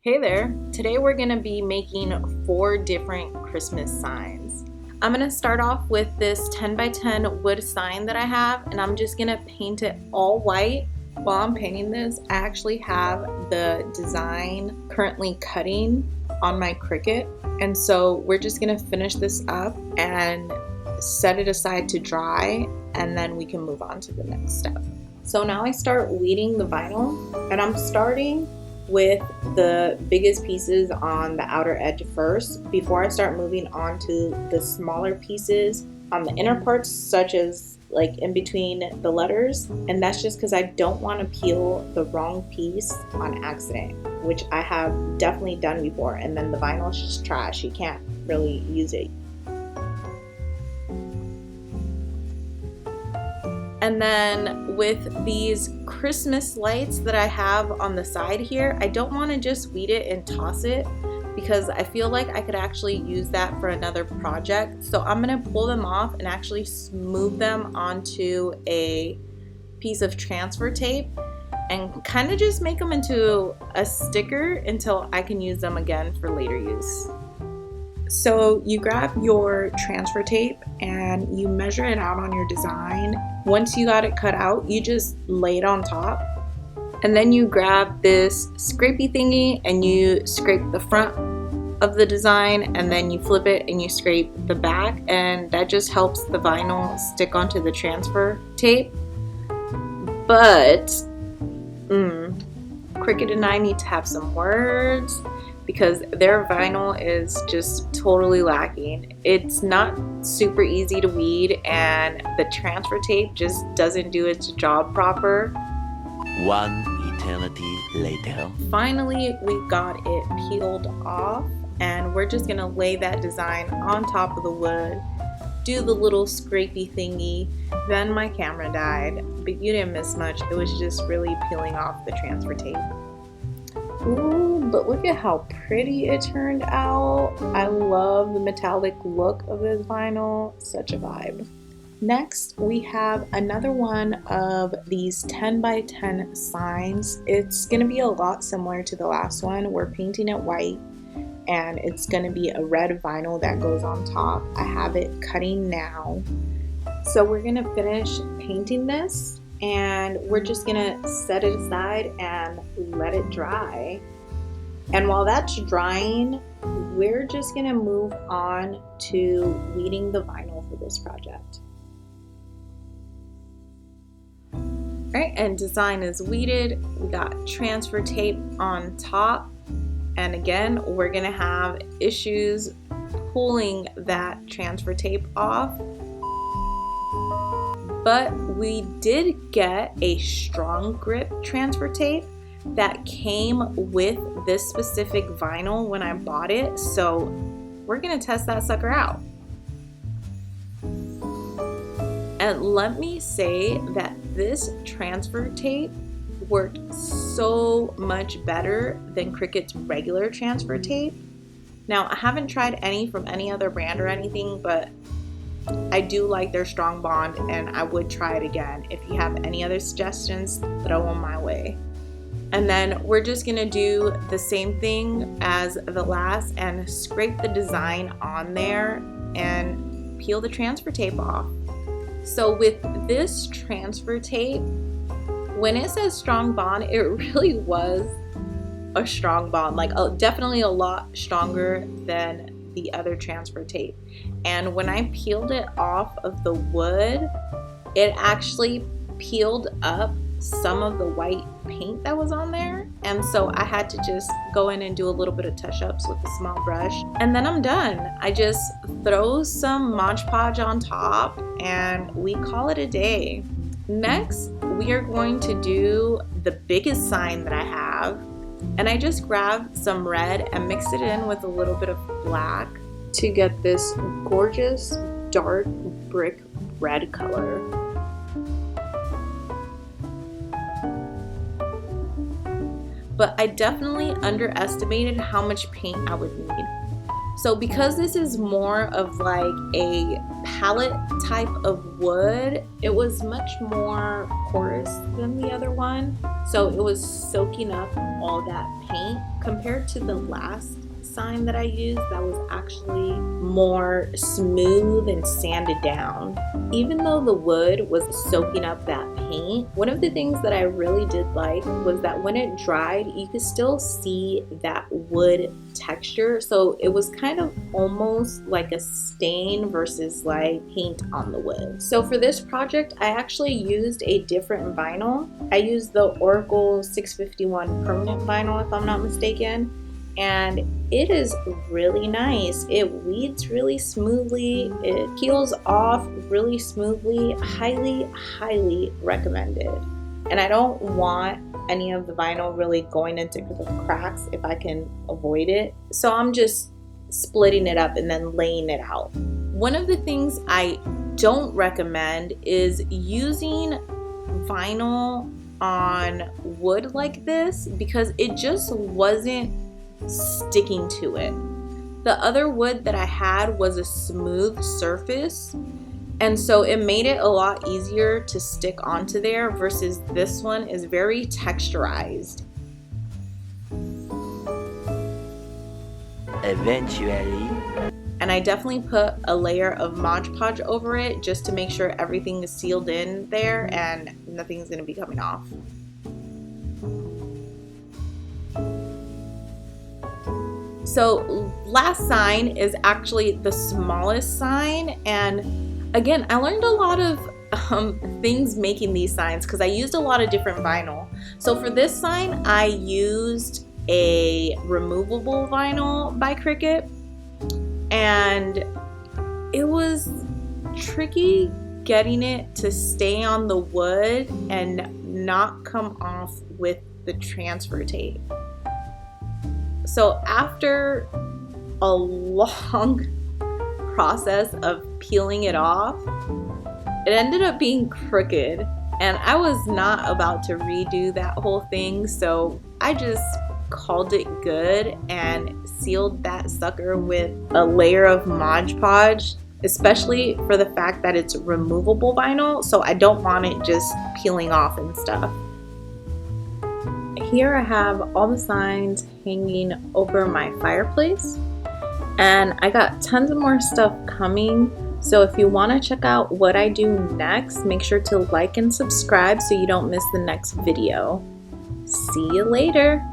Hey there! Today we're going to be making 4 different Christmas signs. I'm going to start off with this 10 by 10 wood sign that I have, and I'm just going to paint it all white. While I'm painting this, I actually have the design currently cutting on my Cricut, and so we're just going to finish this up and set it aside to dry, and then we can move on to the next step. So now I start weeding the vinyl, and I'm starting with the biggest pieces on the outer edge first before I start moving on to the smaller pieces on the inner parts, such as like in between the letters. And that's just because I don't want to peel the wrong piece on accident, which I have definitely done before, and then the vinyl is just trash. You can't really use it. And then with these Christmas lights that I have on the side here, I don't want to just weed it and toss it because I feel like I could actually use that for another project. So I'm going to pull them off and actually move them onto a piece of transfer tape and kind of just make them into a sticker until I can use them again for later use. So you grab your transfer tape and you measure it out on your design. Once you got it cut out, you just lay it on top. And then you grab this scrapey thingy and you scrape the front of the design, and then you flip it and you scrape the back, and that just helps the vinyl stick onto the transfer tape. But Cricut and I need to have some words, because their vinyl is just totally lacking. It's not super easy to weed, and the transfer tape just doesn't do its job proper. One eternity later. Finally, we got it peeled off, and we're just gonna lay that design on top of the wood, do the little scrapey thingy. Then my camera died, but you didn't miss much. It was just really peeling off the transfer tape. Ooh, but look at how pretty it turned out. I love the metallic look of this vinyl, such a vibe. Next, we have another one of these 10 by 10 signs. It's gonna be a lot similar to the last one. We're painting it white, and it's gonna be a red vinyl that goes on top. I have it cutting now. So we're gonna finish painting this, and we're just gonna set it aside and let it dry. And while that's drying, we're just gonna move on to weeding the vinyl for this project. Alright, and design is weeded. We got transfer tape on top, and again, we're gonna have issues pulling that transfer tape off. But we did get a strong grip transfer tape that came with this specific vinyl when I bought it, so we're gonna test that sucker out. And let me say that this transfer tape worked so much better than Cricut's regular transfer tape. Now, I haven't tried any from any other brand or anything, but I do like their strong bond, and I would try it again. If you have any other suggestions, throw them my way. And then we're just gonna do the same thing as the last and scrape the design on there and peel the transfer tape off. So with this transfer tape, when it says strong bond, it really was a strong bond, like definitely a lot stronger than the other transfer tape. And when I peeled it off of the wood, it actually peeled up some of the white paint that was on there, and so I had to just go in and do a little bit of touch-ups with a small brush, and then I'm done. I just throw some Mod Podge on top and we call it a day. Next, we are going to do the biggest sign that I have, and I just grabbed some red and mixed it in with a little bit of black to get this gorgeous dark brick red color. But I definitely underestimated how much paint I would need. So because this is more of like a palette type of wood, it was much more porous than the other one. So it was soaking up all that paint compared to the last sign that I used that was actually more smooth and sanded down. Even though the wood was soaking up that paint, one of the things that I really did like was that when it dried, you could still see that wood texture. So it was kind of almost like a stain versus like paint on the wood. So for this project, I actually used a different vinyl. I used the Oracle 651 permanent vinyl, if I'm not mistaken. And it is really nice. It weeds really smoothly. It peels off really smoothly. Highly recommended. And I don't want any of the vinyl really going into the cracks if I can avoid it. So I'm just splitting it up and then laying it out. One of the things I don't recommend is using vinyl on wood like this because it just wasn't sticking to it. The other wood that I had was a smooth surface, and so it made it a lot easier to stick onto there versus this one is very texturized. Eventually. And I definitely put a layer of Mod Podge over it just to make sure everything is sealed in there and nothing's going to be coming off. So last sign is actually the smallest sign, and again I learned a lot of things making these signs because I used a lot of different vinyl. So for this sign I used a removable vinyl by Cricut, and it was tricky getting it to stay on the wood and not come off with the transfer tape. So after a long process of peeling it off, it ended up being crooked, and I was not about to redo that whole thing, so I just called it good and sealed that sucker with a layer of Mod Podge, especially for the fact that it's removable vinyl, so I don't want it just peeling off and stuff. Here I have all the signs hanging over my fireplace, and I got tons of more stuff coming. So if you want to check out what I do next, make sure to like and subscribe so you don't miss the next video. See you later.